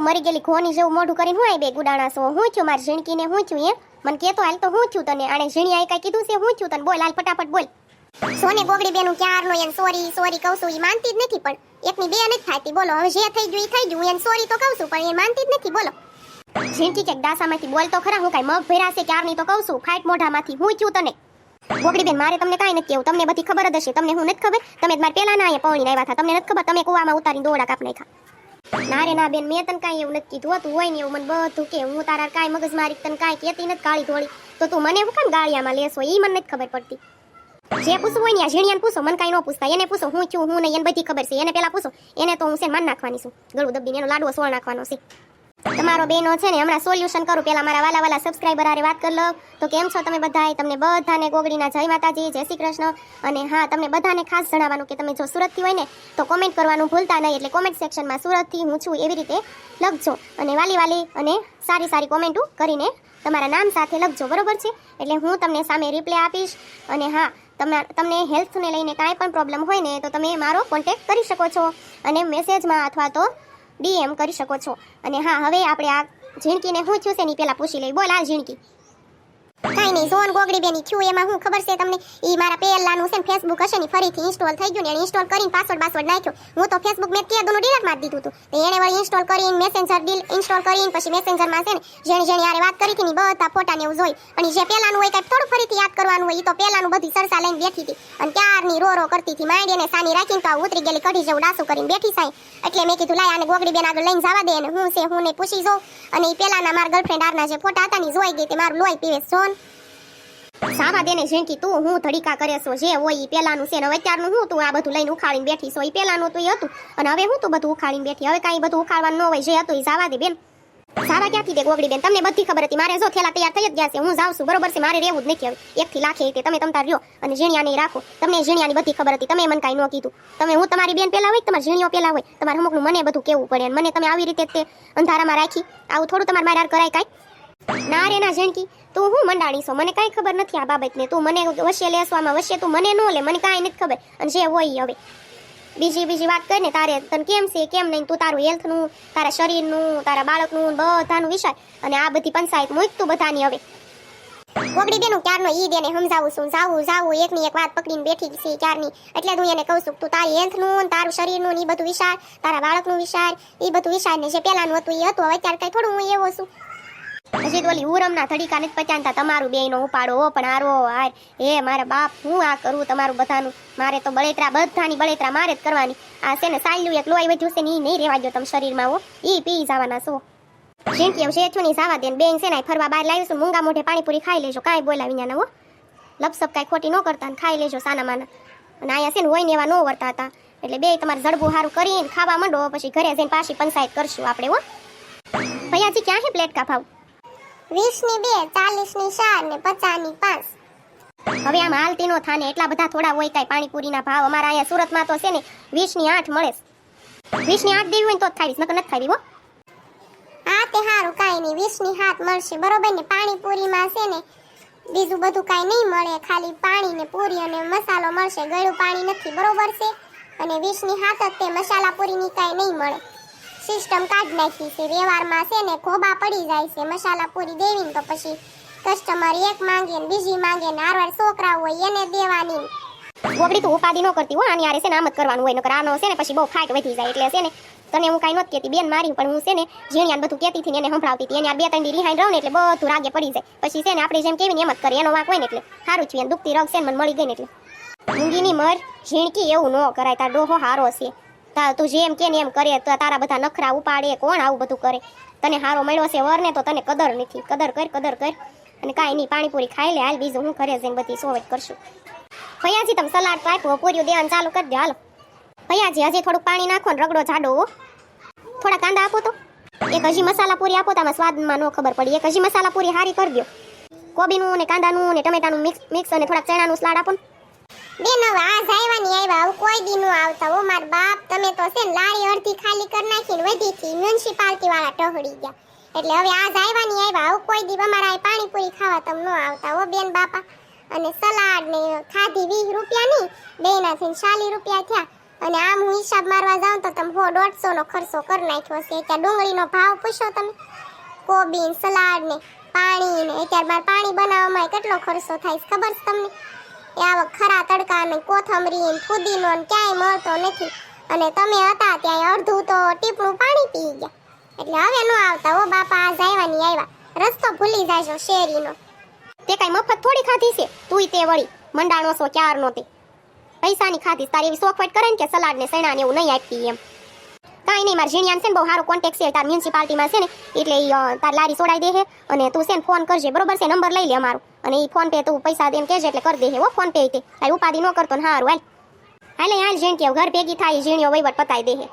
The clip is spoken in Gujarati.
મરી ગયેલી ઘોની જેવું મોઢું કરીને હું આઈ બે ગુડાણા છો હું છું મારી ઝીણકીને હું છું એમ મને કેતો હાલ તો હું છું તને આણે ઝીણિયાએ કાઈ કીધું છે હું છું તને બોલ હાલ ફટાફટ બોલ સોને ગોગડી બેનું ક્યારનો એને સોરી કહું છું ઈ માનતી જ નથી પણ એકની બે નથી થાતી બોલો હવે જે થઈ ગયું ઈ થઈ ગયું એને સોરી તો કહું છું પણ એ માનતી જ નથી બોલો ઝીણકી કે દાસામાંથી બોલ તો ખરા હું કાઈ મગ ભેરા છે ક્યારની તો કહું છું ખાઈટ મોઢામાંથી હું છું તને ગોગડી બેન મારે તમને કાઈ નથી કેવું તમને બધી ખબર જ હશે તમને હું નથી ખબર તમે જ માર પેલા ના અહીંયા પૌણી આવ્યા હતા તમને નથી ખબર તમે કુવામાં ઉતારીને દોડા કાપ નાખ્યા ના રે ના બેન મેં તને કાઈ એવું નથી કીધું હતું હોય ને એવું મને બધું કે હું તારા કાઈ મગજ મારી તને કાઈ કહેતી નથી કાળી ધોળી તો તું મને હું કેમ ગાળિયામાં લેશો ઈ મને નથી ખબર પડતી જે પૂછવું હોય ને આ ઝીણિયાને પૂછો મને કાઈ ન પૂછતા એને પૂછો હું છું હું નહીં એને બધી ખબર છે એને પેલા પૂછો એને તો હું છે માન નાખવાની છું ગળું દબીને એનો લાડવો સોળ નાખવાનો છે તમારો બેનો છે ને હમણાં સોલ્યુશન કરું પેલા મારા વાલા સબસ્ક્રાઇબર આરે વાત કરી લો તો કેમ છો તમે બધાય તમને બધાને ગોગડીના જય માતાજી જય શ્રી કૃષ્ણ અને હા તમને બધાને ખાસ જણાવવાનું કે તમે જો સુરતથી હોય ને તો કોમેન્ટ કરવાનું ભૂલતા નહીં એટલે કોમેન્ટ સેક્શનમાં સુરતથી હું છું એવી રીતે લખજો અને વાલી અને સારી કોમેન્ટો કરીને તમારા નામ સાથે લખજો બરોબર છે એટલે હું તમને સામે રિપ્લાય આપીશ અને હા તમને હેલ્થને લઈને કાંઈ પણ પ્રોબ્લેમ હોય ને તો તમે મારો કોન્ટેક્ટ કરી શકો છો અને મેસેજમાં અથવા તો DM કરી શકો છો અને હા હવે આપણે આ ઝીણકીને હું છું છે ની પેલા પૂછી લઈ બોલ આ ઝીણકી કાઈ નહીં જોન ગોગડી બેની છું એમાં હું ખબર છે તમને ઈ મારા પહેલાનું છે ને ફેસબુક હશે ને ફરીથી ઇન્સ્ટોલ થઈ ગયું ને એને ઇન્સ્ટોલ કરીને પાસવર્ડ નાખ્યો હું તો ફેસબુક મેં કેદુનું ડિલીટ મારી દીધું હતું તો એને વળી ઇન્સ્ટોલ કરીને મેસેન્જર ઇન્સ્ટોલ કરીને પછી મેસેન્જરમાં છે ને જેણી યારે વાત કરી હતી ને બધા ફોટા ને એવું જોઈ અને જે પહેલાનું હોય કાંઈ થોડું ફરીથી યાદ કરવાનું હોય ઈ તો પહેલાનું બધી સરસા લઈને બેઠી હતી અને ક્યારની રો કરતી હતી માંડી એને સાની રાખીને તો ઉતરી ગયેલી કઢી જેવું ડાસું કરીને બેઠી સાઈ એટલે મેં કીધું લાય આને ગોગડી બેન આગળ લઈને જવા દે અને હું છે હું ને પૂછી જો અને ઈ પહેલાના મારા ગર્લફ્રેન્ડ આરના જે ફોટા હતા ને જોઈ ગઈ તે મારું લોહી પીવે સોન સાવા દેને ઝીણકી તું હું ધડીકા કરે છો જે હોય ઈ પેલાનું છે ને હવે અત્યારનું હું તું આ બધું લઈને ઉખાડીને બેઠી છો ઈ પેલાનું તો ઈ હતું અને હવે હું તું બધું ઉખાડીને બેઠી હવે કાઈ બધું ઉખાડવાનું ન હોય જે હતું ઈ જાવા દે બેન સાવા ક્યાંથી દે ગોગડી બેન તમને બધી ખબર હતી મારે જો થેલા તૈયાર થઈ જ ગયા છે હું જાઉં છું બરોબર છે મારે રહેવું જ નથી હવે એકથી લાખે તે તમે તમતાર રહ્યો અને ઝીણિયાને રાખો તમને ઝીણિયાની બધી ખબર હતી તમે મને કાઈ ન કીધું તમે હું તમારી બેન પેલા હોય તમારી ઝીણિયો પેલા હોય તમારે અમુકનું મને બધું કેવું પડે અને મને તમે આવી રીતે તે અંધારામાં રાખી આવું થોડું તમારે મારે કરાય કાઈ ના રે ના ઝીણકી તું હું મંડાણી છો મને કાઈ ખબર નથી આ બાબતને તું મને વશ્ય લેસવામાં વશ્ય તું મને ન લે મને કાઈ નથી ખબર અને જે હોય હવે બીજી વાત કરીને તારે તને કેમ છે કેમ નહીં તું તારું હેલ્થનું તારા શરીરનું તારા બાળકનું બધાનું વિચાર અને આ બધી પંચાયત મૂક તું બધાની હવે ગોગડી બેનું ક્યારનો ઈ દેને સમજાવું છું જાવું એકની એક વાત પકડીને બેઠી છે ક્યારની એટલે હું એને કહું છું તું તારી હેલ્થનું તારું શરીરનું ને ઈ બધું વિચાર તારા બાળકનું વિચાર ઈ બધું વિચાર ને જે પેલાનું હતું ઈ હતું હવે અત્યારે કઈ થોડું હું એવો છું હજી તો ઓલી ઉરમના ધડીકા નથી પચાનતા તમારું બેયનો ઉપાડો પણ આરો હાર એ મારા બાપ હું આ કરું તમારું બધાનું મારે તો બધાની બળેતરા મારે જ કરવાની આ છે ને સાલ્યું એક લોહી વધ્યું છે ને ઈ નહીં રેવા દો તમે શરીરમાં હો ઈ પી જવાના છો ઝીણકી હવે છે છું ની સાવા દે બેન છે ને ફરવા બહાર લાવીશું મૂંગા મોઢે પાણીપુરી ખાઈ લેજો કાંઈ બોલાવી ના હો લપસપ કાંઈ ખોટી ન કરતા ને ખાઈ લેજો સાના માના અને અહીંયા છે ને હોય ને એવા ન વર્તા હતા એટલે બે તમારે જડબું સારું કરીને ખાવા માંડો પછી ઘરે જઈને પાછી પંચાયત કરશું આપણે હો ભૈયાજી ક્યાં છે પ્લેટ કા ભાવ 20 ની 2 40 ની 4 ને 50 ની 5 હવે આમ હાલતી નો થાને એટલા બધા થોડા હોય કાંઈ પાણીપુરીના ભાવ અમારા અહીંયા સુરતમાં તો છે ને 20 ની 8 મળે 20 ની 8 દેવી હોય તો જ ખાવીશ નકર નથી ખાવી હો હા તે હારું કાઈ નહીં 20 ની 7 મળશે બરોબર ને પાણીપુરીમાં છે ને બીજું બધું કાઈ નહીં મળે ખાલી પાણી ને પૂરી અને મસાલો મળશે ગળ્યું પાણી નથી બરોબર છે અને 20 ની 7 જ તે મસાલા પૂરીની કાઈ નહીં મળે સિસ્ટમ કાઢ નાખી છે વ્યવહારમાં છે ને ખોબા પડી જાય છે મસાલા પૂરી દેવીને તો પછી કસ્ટમર એક માંગે ને બીજી માંગે ને આરવાર છોકરા હોય એને દેવાની ગોગડી તું ઉપાધી ન કરતી હો આની આરે છે ને આમ જ કરવાનું હોય નકર આનો છે ને પછી બહુ ફાટ વધી જાય એટલે છે ને તને હું કાઈ નહોતી કહેતી બેન મારી પણ હું છે ને ઝીણિયાને બધું કહેતી હતી ને એને સંભળાવતી હતી એને 2-3 દી રિહાઈ રહું ને એટલે બધું રાગે પડી જાય પછી છે ને આપણે જેમ કેવી ને એમ જ કરે એનો વાંક હોય ને એટલે સારું છે એને દુખતી રગ છે ને મને મળી ગઈ ને એટલે મૂંગીની મર ઝીણકી એવું ન કરાય તાર ડોહો હારો છે તું જેમ કે ને એમ કરે તો તારા બધા નખરા ઉપાડે કોણ આવું બધું કરે તને હારો મળ્યો છે વર ને તો તને કદર નથી કદર કર અને કાંઈ નહીં પાણીપુરી ખાઈ લે હાલ બીજું હું ઘરે જઈને બધી સોવેટ કરશું ભૈયાજી તમે સલાડ તો આપ્યો પૂરીઓ દેવાનું ચાલુ કરી દો હાલો ભૈયાજી હજી થોડુંક પાણી નાખો ને રગડો જાડો થોડા કાંદા આપો તો એક હજી મસાલા પૂરી આપો તો આમાં સ્વાદમાં ન ખબર પડી એક હજી મસાલા પૂરી હારી કરી દો કોબીનું ને કાંદાનું ને ટમેટાનું મિક્સ અને થોડાક ચણાનું સલાડ આપો ને બેન હવે આ જાયવાની આવ્યા હું કોઈ દી નો આવતા હો માર બાપ તમે તો છે ને લારી અડધી ખાલી કરી નાખીને વધી થી મ્યુનિસિપાલિટી વાળા ટહડી ગયા એટલે હવે આ જાયવાની આવ્યા હું કોઈ દી અમારા પાણીપુરી ખાવા તમ નો આવતા હો બેન બાપા અને સલાડ ને ખાધી 20 રૂપિયા ની બેના થઈને 40 રૂપિયા થયા અને આમ હું હિસાબ મારવા જાઉં તો તમે 100-150 નો ખર્ચો કરી નાખ્યો છે. ત્યાં ડુંગળીનો ભાવ પૂછો તમે, કોબી સલાડ ને પાણી ને અત્યારે મારે પાણી બનાવવામાં કેટલો ખર્ચો થાય છે ખબર છે તમને? એ આવા ખરા તડકા ને કોથમરી ને ફુદીનો ને ક્યાંય મળતો નથી. અને તમે હતા ત્યાં અડધું તો ટીપણું પાણી પી ગયા. એટલે હવે ન આવતા હો બાપા, આજ આવ્યા રસ્તો ભૂલી જાશો શેરીનો. તે કઈ મફત થોડી ખાધી છે તુંય તે વળી મંડાણો છો ક્યારનો તે પૈસાની ખાધી તારી એવી શોખવટ કરે ને કે સલાડ ને સૈણા ને એવું નહીં આપી એમ. કાંઈ નહીં, મારે ઝીણિયાને છે ને બહુ સારો કોન્ટેક્ટ છે તાર મ્યુનિસિપાલિટીમાં છે ને, એટલે ઈ તાર લારી સોડાઈ દે છે. અને તું છે ને ફોન કરજે, બરોબર છે? નંબર લઈ લે અમારો, અને ઈ ફોન પે તું પૈસા દેમ કહેજે એટલે કરી દે હો ફોન પે. તે તારી ઉપાધિ ન કરતો ને હારું હાલ ઝીણકી ઘર ભેગી થાય, ઝીણીઓ વહીવટ પતાઈ દે.